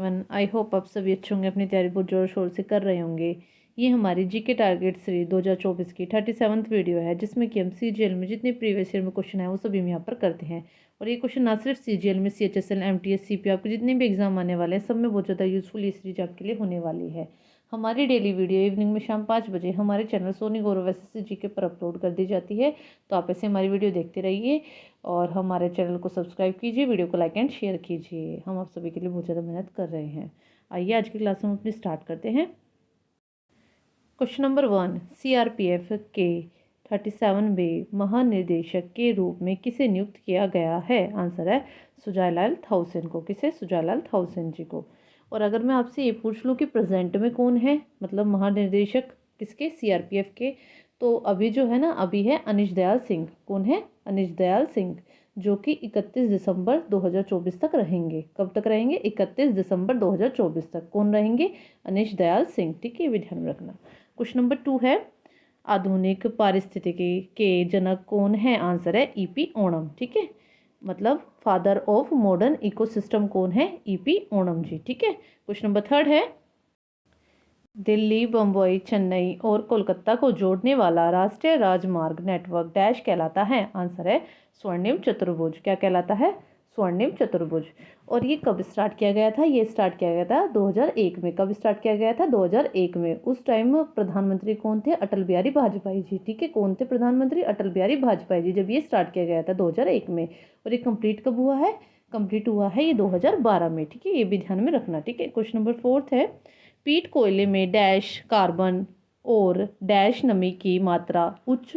I hope आप सभी अच्छे होंगे, अपनी तैयारी बहुत ज़ोर शोर से कर रहे होंगे। ये हमारी जीके टारगेट सीरीज 2024 की 37वीं वीडियो है, जिसमें कि हम सीजीएल में जितने प्रीवियस ईयर में क्वेश्चन है वो सभी हम यहाँ पर करते हैं। और ये क्वेश्चन ना सिर्फ सीजीएल में, सीएचएसएल, एमटीएस, सीपी, आपके जितने भी एग्जाम आने वाले हैं सब में बहुत ज़्यादा यूजफुल ये सीरीज आपके लिए होने वाली है। हमारी डेली वीडियो इवनिंग में शाम 5 बजे हमारे चैनल सोनी गौरव एसएससी जीके पर अपलोड कर दी जाती है, तो आप ऐसे हमारी वीडियो देखते रहिए और हमारे चैनल को सब्सक्राइब कीजिए, वीडियो को लाइक एंड शेयर कीजिए। हम आप सभी के लिए बहुत ज़्यादा मेहनत कर रहे हैं। आइए आज की क्लास हम अपनी स्टार्ट करते हैं। क्वेश्चन नंबर 1, सीआरपीएफ के 37वें महानिदेशक के रूप में किसे नियुक्त किया गया है? आंसर है सुजालाल थाउसेन को। किसे? सुजालाल थाउसेन जी को। और अगर मैं आपसे ये पूछ लूँ कि प्रेजेंट में कौन है, मतलब महानिदेशक किसके? सीआरपीएफ के, तो अभी जो है ना, अभी है अनीश दयाल सिंह। कौन है? अनीश दयाल सिंह, जो कि 31 दिसंबर 2024 तक रहेंगे। कब तक रहेंगे? 31 दिसंबर 2024 तक। कौन रहेंगे? अनीश दयाल सिंह। ठीक है, ये भी ध्यान में रखना। क्वेश्चन नंबर 2 है, आधुनिक पारिस्थितिकी के जनक कौन है? आंसर है ईपी ओणम। ठीक है, मतलब फादर ऑफ मॉडर्न इकोसिस्टम कौन है? ईपी ओणम जी। ठीक है। क्वेश्चन नंबर 3 है, दिल्ली, बम्बई, चेन्नई और कोलकाता को जोड़ने वाला राष्ट्रीय राजमार्ग नेटवर्क डैश कहलाता है? आंसर है स्वर्णिम चतुर्भुज। क्या कहलाता है? स्वर्णिम चतुर्भुज। और ये कब स्टार्ट किया गया था? ये स्टार्ट किया गया था 2001 में। कब स्टार्ट किया गया था? 2001 में। उस टाइम प्रधानमंत्री कौन थे? अटल बिहारी वाजपेयी जी। ठीक है, कौन थे प्रधानमंत्री? अटल बिहारी वाजपेयी जी, जब ये स्टार्ट किया गया था 2001 में। और ये कंप्लीट कब हुआ है? कंप्लीट हुआ है ये 2012 में। ठीक है, ये भी ध्यान में रखना। ठीक है। क्वेश्चन नंबर 4 है, पीट कोयले में डैश कार्बन और डैश नमी की मात्रा उच्च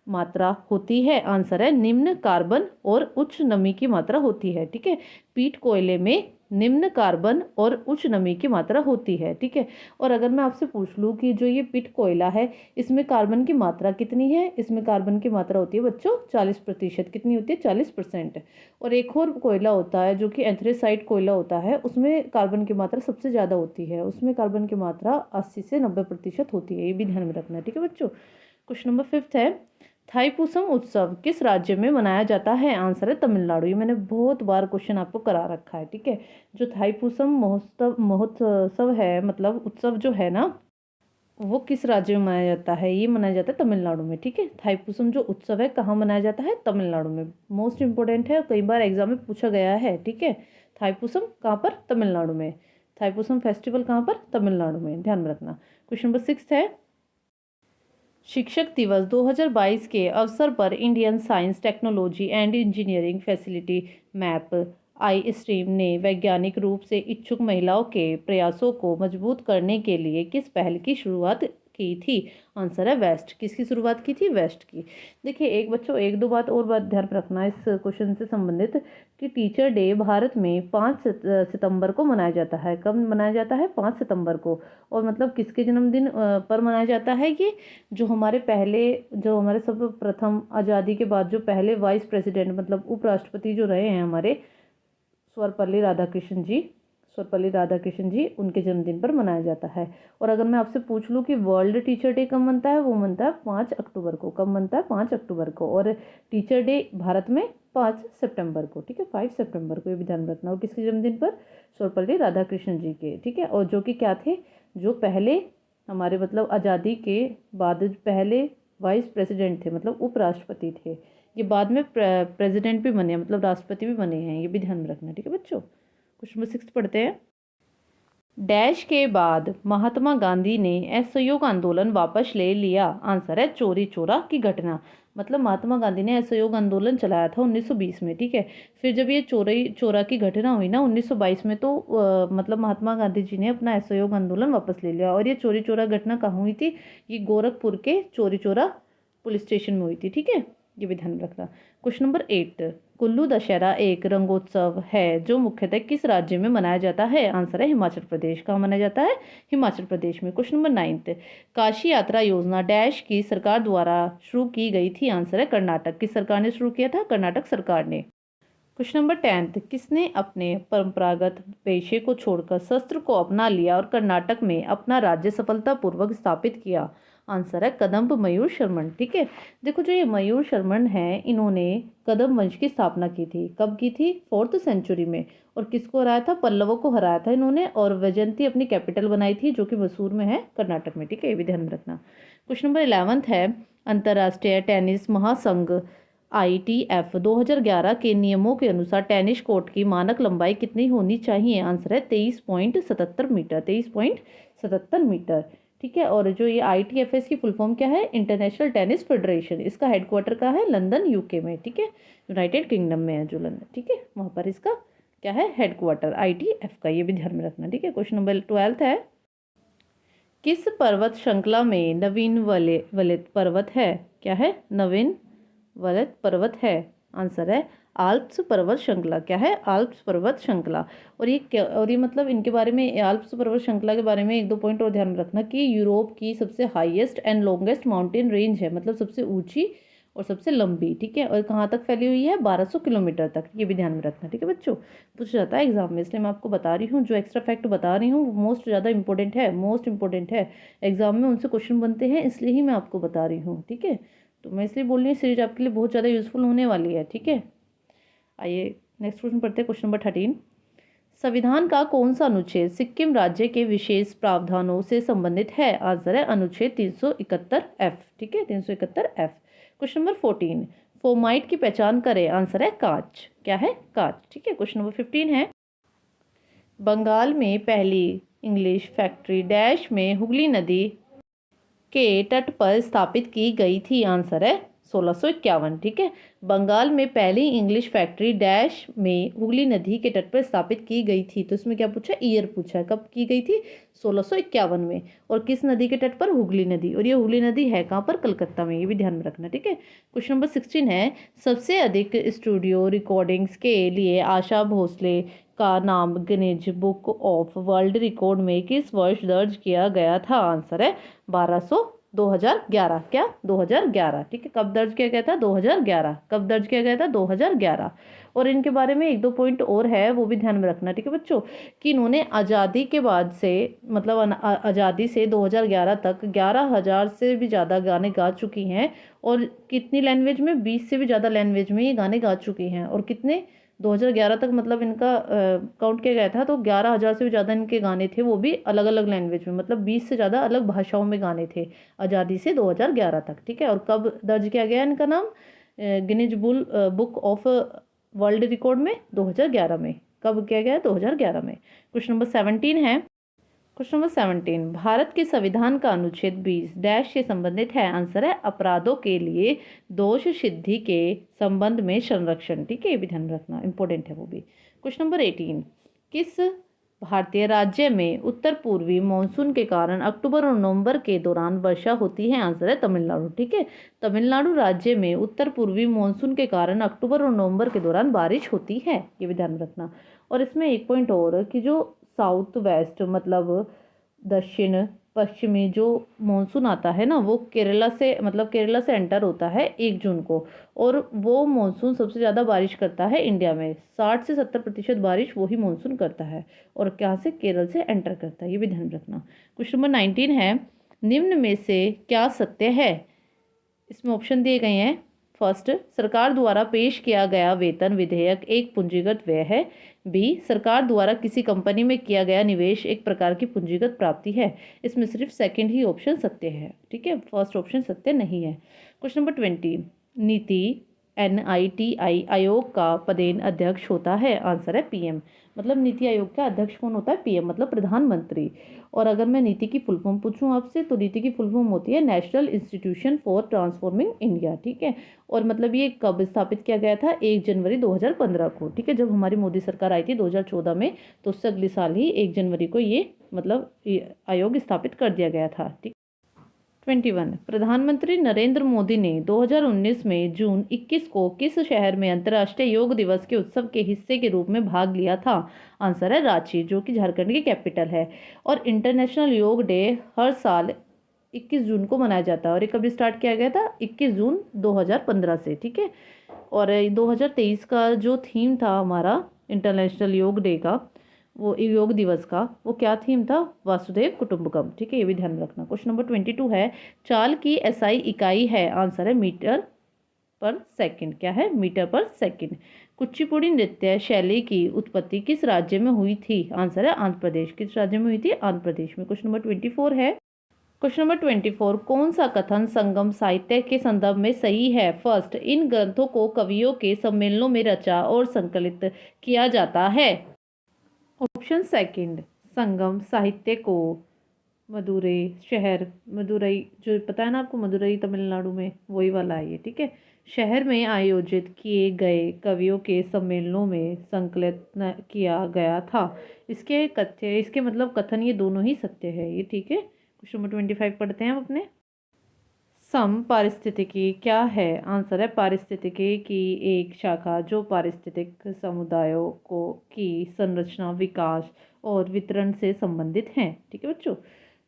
मात्रा होती है? आंसर है निम्न कार्बन और उच्च नमी की मात्रा होती है। ठीक है, पीट कोयले में निम्न कार्बन और उच्च नमी की मात्रा होती है। ठीक है। और अगर मैं आपसे पूछ लूँ कि जो ये पीट कोयला है, इसमें कार्बन की मात्रा कितनी है? इसमें कार्बन की मात्रा होती है बच्चों 40%। कितनी होती है? 40%। और एक और कोयला होता है जो कि एंथ्रेसाइट कोयला होता है, उसमें कार्बन की मात्रा सबसे ज़्यादा होती है। उसमें कार्बन की मात्रा 80 से 90% होती है। ये भी ध्यान में रखना है। ठीक है बच्चों। क्वेश्चन नंबर 5 है, थाईपुसम उत्सव किस राज्य में मनाया जाता है? आंसर है तमिलनाडु। ये मैंने बहुत बार क्वेश्चन आपको करा रखा है। ठीक है, जो थाईपुसम महोत्सव है, मतलब उत्सव जो है ना, वो किस राज्य में मनाया जाता है? ये मनाया जाता है तमिलनाडु में। ठीक है, थाईपुसम जो उत्सव है कहाँ मनाया जाता है? तमिलनाडु में। मोस्ट इंपॉर्टेंट है, कई बार एग्जाम में पूछा गया है। ठीक है, थाईपुसम कहाँ पर? तमिलनाडु में। थाईपुसम फेस्टिवल कहाँ पर? तमिलनाडु में। ध्यान में रखना। क्वेश्चन नंबर 6 है, शिक्षक दिवस 2022 के अवसर पर Indian science technology and engineering facility map I stream ने वैज्ञानिक रूप से इच्छुक महिलाओं के प्रयासों को मजबूत करने के लिए किस पहल की शुरुआत की थी? आंसर है वेस्ट। किसकी शुरुआत की थी? वेस्ट की। देखिए एक बच्चों, एक दो बात और बात ध्यान रखना इस क्वेश्चन से संबंधित, कि टीचर डे भारत में 5 सितंबर को मनाया जाता है। कब मनाया जाता है? 5 सितंबर को। और मतलब किसके जन्मदिन पर मनाया जाता है ये? जो हमारे पहले, जो हमारे सब प्रथम आज़ादी के बाद जो पहले वाइस प्रेसिडेंट, मतलब उपराष्ट्रपति जो रहे हैं हमारे, सर्वपल्ली राधाकृष्ण जी, सर्वपल्ली राधाकृष्ण जी, उनके जन्मदिन पर मनाया जाता है। और अगर मैं आपसे पूछ लूँ कि वर्ल्ड टीचर डे कब मनता है, वो मनता है 5 अक्टूबर को। कब मनता है? 5 अक्टूबर को। और टीचर डे भारत में 5 सितंबर को। ठीक है, 5 सितंबर को, ये भी ध्यान रखना। और किसके जन्मदिन पर? सर्वपल्ली राधाकृष्ण जी के। ठीक है, और जो कि क्या थे? जो पहले हमारे मतलब आज़ादी के बाद पहले वाइस प्रेसिडेंट थे, मतलब उपराष्ट्रपति थे। ये बाद में प्रेसिडेंट भी बने, मतलब राष्ट्रपति भी बने हैं। ये भी ध्यान में रखना। ठीक है बच्चों। क्वेश्चन नंबर 6 पढ़ते हैं, डैश के बाद महात्मा गांधी ने असहयोग आंदोलन वापस ले लिया? आंसर है चोरी चोरा की घटना। मतलब महात्मा गांधी ने असहयोग आंदोलन चलाया था 1920 में। ठीक है, फिर जब ये चोरी चोरा की घटना हुई ना 1922 में, तो मतलब महात्मा गांधी जी ने अपना असहयोग आंदोलन वापस ले लिया। और ये चोरी चोरा घटना कहाँ हुई थी? ये गोरखपुर के चोरी चोरा पुलिस स्टेशन में हुई थी। ठीक है, ये भी ध्यान रखना। क्वेश्चन नंबर 8, कुल्लू दशहरा एक रंगोत्सव है जो मुख्यतः किस राज्य में मनाया जाता है? आंसर है हिमाचल प्रदेश। कहाँ मनाया जाता है? हिमाचल प्रदेश में। क्वेश्चन नंबर 9, काशी यात्रा योजना डैश की सरकार द्वारा शुरू की गई थी? आंसर है कर्नाटक। किस सरकार ने शुरू किया था? कर्नाटक सरकार ने। क्वेश्चन नंबर 10, किसने अपने परंपरागत पेशे को छोड़कर शस्त्र को अपना लिया और कर्नाटक में अपना राज्य सफलतापूर्वक स्थापित किया? आंसर है कदम्ब मयूर शर्मन। ठीक है, देखो जो ये मयूर शर्मन है, इन्होंने कदम्ब वंश की स्थापना की थी। कब की थी? 4th सेंचुरी में। और किसको हराया था? पल्लवों को हराया था इन्होंने, और वैजयंती अपनी कैपिटल बनाई थी, जो कि मैसूर में है, कर्नाटक में। ठीक है, ये भी ध्यान में रखना। क्वेश्चन नंबर 11 है, अंतर्राष्ट्रीय टेनिस महासंघ ITF 2011 के नियमों के अनुसार टेनिस कोर्ट की मानक लंबाई कितनी होनी चाहिए? आंसर है 23.77 मीटर। 23.77 मीटर। ठीक है, और जो ये ITF है, इसकी फुल फॉर्म क्या है? International tennis federation. इसका हेडक्वार्टर कहाँ है? लंदन, UK में। ठीक है, यूनाइटेड किंगडम में है जो लंदन। ठीक है, वहाँ पर इसका क्या है? हेडक्वार्टर ITF का। ये भी ध्यान में रखना। ठीक है, क्वेश्चन नंबर 12 है, किस पर्वत श्रृंखला में नवीन वलित पर्वत है? क्या है? नवीन वलित पर्वत है। आंसर है आल्प्स पर्वत श्रृंखला। क्या है? आल्प्स पर्वत श्रृंखला। और ये मतलब इनके बारे में, आल्प्स पर्वत श्रृंखला के बारे में एक दो पॉइंट और ध्यान में रखना कि यूरोप की सबसे highest and longest mountain range है, मतलब सबसे ऊंची और सबसे लंबी। ठीक है, और कहाँ तक फैली हुई है? 1200 किलोमीटर तक। ये भी ध्यान में रखना। ठीक है बच्चों, पूछा जाता है एग्जाम में, इसलिए मैं आपको बता रही हूँ। जो एक्स्ट्रा फैक्ट बता रही हूँ मोस्ट ज़्यादा इंपॉर्टेंट है, मोस्ट इंपॉर्टेंट है। एग्जाम में उनसे क्वेश्चन बनते हैं, इसलिए ही मैं आपको बता रही हूँ। ठीक है, तो मैं इसलिए बोल रही हूँ सीरीज आपके लिए बहुत ज़्यादा यूजफुल होने वाली है। ठीक है, आइए नेक्स्ट क्वेश्चन पढ़ते हैं। क्वेश्चन नंबर 13, संविधान का कौन सा अनुच्छेद सिक्किम राज्य के विशेष प्रावधानों से संबंधित है? आंसर है अनुच्छेद 371F। ठीक है, 371F। क्वेश्चन नंबर 14, फोमाइट की पहचान करें। आंसर है कांच। क्या है? कांच। ठीक है, क्वेश्चन नंबर 15 है, बंगाल में पहली इंग्लिश फैक्ट्री डैश में हुगली नदी के तट पर स्थापित की गई थी? आंसर है 1651। ठीक है, बंगाल में पहली इंग्लिश फैक्ट्री डैश में हुगली नदी के तट पर स्थापित की गई थी। तो इसमें क्या पूछा? ईयर पूछा है, कब की गई थी? 1651 में। और किस नदी के तट पर? हुगली नदी। और ये हुगली नदी है कहाँ पर? कलकत्ता में। ये भी ध्यान में रखना। ठीक है, क्वेश्चन नंबर 16 है, सबसे अधिक स्टूडियो रिकॉर्डिंग्स के लिए आशा भोसले का नाम Guinness book of world record में किस वर्ष दर्ज किया गया था? आंसर है 2011। क्या? 2011। ठीक है, कब दर्ज किया गया था? 2011। कब दर्ज किया गया था? 2011। और इनके बारे में एक दो पॉइंट और है, वो भी ध्यान में रखना। ठीक है बच्चों, कि इन्होंने आज़ादी के बाद से, मतलब आज़ादी से 2011 तक 11,000 से भी ज़्यादा गाने गा चुकी हैं। और कितनी लैंग्वेज में? 20 से भी ज़्यादा लैंग्वेज में ये गाने गा चुकी हैं। और कितने? 2011 तक मतलब इनका काउंट किया गया था, तो 11,000 से भी ज़्यादा इनके गाने थे, वो भी अलग अलग लैंग्वेज में, मतलब 20 से ज़्यादा अलग भाषाओं में गाने थे आज़ादी से 2011 तक। ठीक है, और कब दर्ज किया गया इनका नाम Guinness book of world record में? 2011 में। कब किया गया? 2011 में। क्वेश्चन नंबर 17 है, क्वेश्चन नंबर 17, भारत के संविधान का अनुच्छेद 20 डैश से संबंधित है? आंसर है अपराधों के लिए दोष सिद्धि के संबंध में संरक्षण। ठीक है, ये भी ध्यान में रखना, इंपॉर्टेंट है वो भी। क्वेश्चन नंबर 18, किस भारतीय राज्य में उत्तर पूर्वी मानसून के कारण अक्टूबर और नवंबर के दौरान वर्षा होती है? आंसर है तमिलनाडु। ठीक है, तमिलनाडु राज्य में उत्तर पूर्वी मानसून के कारण अक्टूबर और नवंबर के दौरान बारिश होती है। ये भी ध्यान में रखना। और इसमें एक पॉइंट और, कि जो साउथ वेस्ट, मतलब दक्षिण पश्चिमी जो मानसून आता है ना, वो केरला से, मतलब केरला से एंटर होता है 1 जून को। और वो मानसून सबसे ज़्यादा बारिश करता है इंडिया में। 60 से 70% बारिश वही मानसून करता है। और क्या से? केरल से एंटर करता है। ये भी ध्यान रखना। क्वेश्चन नंबर 19 है, निम्न में से क्या सत्य है? इसमें ऑप्शन दिए गए हैं। फर्स्ट, सरकार द्वारा पेश किया गया वेतन विधेयक एक पूंजीगत व्यय है। बी, सरकार द्वारा किसी कंपनी में किया गया निवेश एक प्रकार की पूंजीगत प्राप्ति है। इसमें सिर्फ सेकंड ही ऑप्शन सत्य है। ठीक है, फर्स्ट ऑप्शन सत्य नहीं है। क्वेश्चन नंबर 20, नीति NITI आयोग का पदेन अध्यक्ष होता है? आंसर है PM। मतलब नीति आयोग का अध्यक्ष कौन होता है? PM, मतलब प्रधानमंत्री। और अगर मैं नीति की फुल फॉर्म पूछूं आपसे, तो नीति की फुल फॉर्म होती है national institution for transforming India. ठीक है, और मतलब ये कब स्थापित किया गया था? 1 जनवरी 2015 को। ठीक है, जब हमारी मोदी सरकार आई थी 2014 में, तो उससे अगले साल ही 1 जनवरी को ये, मतलब आयोग स्थापित कर दिया गया था। ठीक। 21, प्रधानमंत्री नरेंद्र मोदी ने 2019 में जून 21 को किस शहर में अंतर्राष्ट्रीय योग दिवस के उत्सव के हिस्से के रूप में भाग लिया था? आंसर है रांची, जो कि झारखंड की कैपिटल है। और इंटरनेशनल योग डे हर साल 21 जून को मनाया जाता है। और ये कभी स्टार्ट किया गया था? 21 जून 2015 से। ठीक है, और 2023 का जो थीम था हमारा इंटरनेशनल योग डे का, वो योग दिवस का वो क्या थीम था, वासुदेव कुटुंबकम। ठीक है, ये भी ध्यान में रखना। क्वेश्चन नंबर 22 है, चाल की एसआई इकाई है, आंसर है मीटर पर सेकंड। क्या है, मीटर पर सेकंड। कुचिपुड़ी नृत्य शैली की उत्पत्ति किस राज्य में हुई थी, आंसर है आंध्र प्रदेश। किस राज्य में हुई थी, आंध्र प्रदेश में। क्वेश्चन नंबर 24 है, क्वेश्चन नंबर 24, कौन सा कथन संगम साहित्य के संदर्भ में सही है। फर्स्ट, इन ग्रंथों को कवियों के सम्मेलनों में रचा और संकलित किया जाता है। ऑप्शन सेकंड, संगम साहित्य को मदुरई शहर, मदुरई जो पता है ना आपको, मदुरई तमिलनाडु में, वही वाला है ये। ठीक है, शहर में आयोजित किए गए कवियों के सम्मेलनों में संकलित किया गया था। इसके कथ्य, इसके मतलब कथन, ये दोनों ही सत्य है ये। ठीक है, क्वेश्चन नंबर 25 पढ़ते हैं हम अपने। सम पारिस्थितिकी क्या है, आंसर है पारिस्थितिकी की एक शाखा जो पारिस्थितिक समुदायों को की संरचना, विकास और वितरण से संबंधित हैं। ठीक है बच्चों,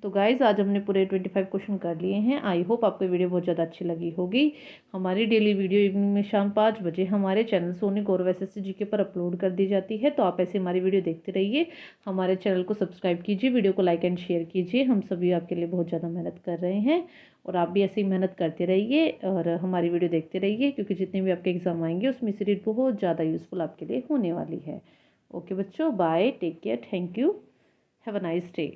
तो गाइज आज हमने पूरे 25 क्वेश्चन कर लिए हैं। आई होप आपको वीडियो बहुत ज़्यादा अच्छी लगी होगी। हमारी डेली वीडियो इवनिंग में शाम 5 बजे हमारे चैनल सोनी गौरव एसएससी जीके पर अपलोड कर दी जाती है, तो आप ऐसे हमारी वीडियो देखते रहिए। हमारे चैनल को सब्सक्राइब कीजिए, वीडियो को लाइक एंड शेयर कीजिए। हम सभी आपके लिए बहुत ज़्यादा मेहनत कर रहे हैं और आप भी ऐसे ही मेहनत करते रहिए और हमारी वीडियो देखते रहिए, क्योंकि जितने भी आपके एग्जाम आएंगे उसमें सीरीज बहुत ज़्यादा यूज़फुल आपके लिए होने वाली है। ओके बच्चों, bye, take care, thank you, have a nice day.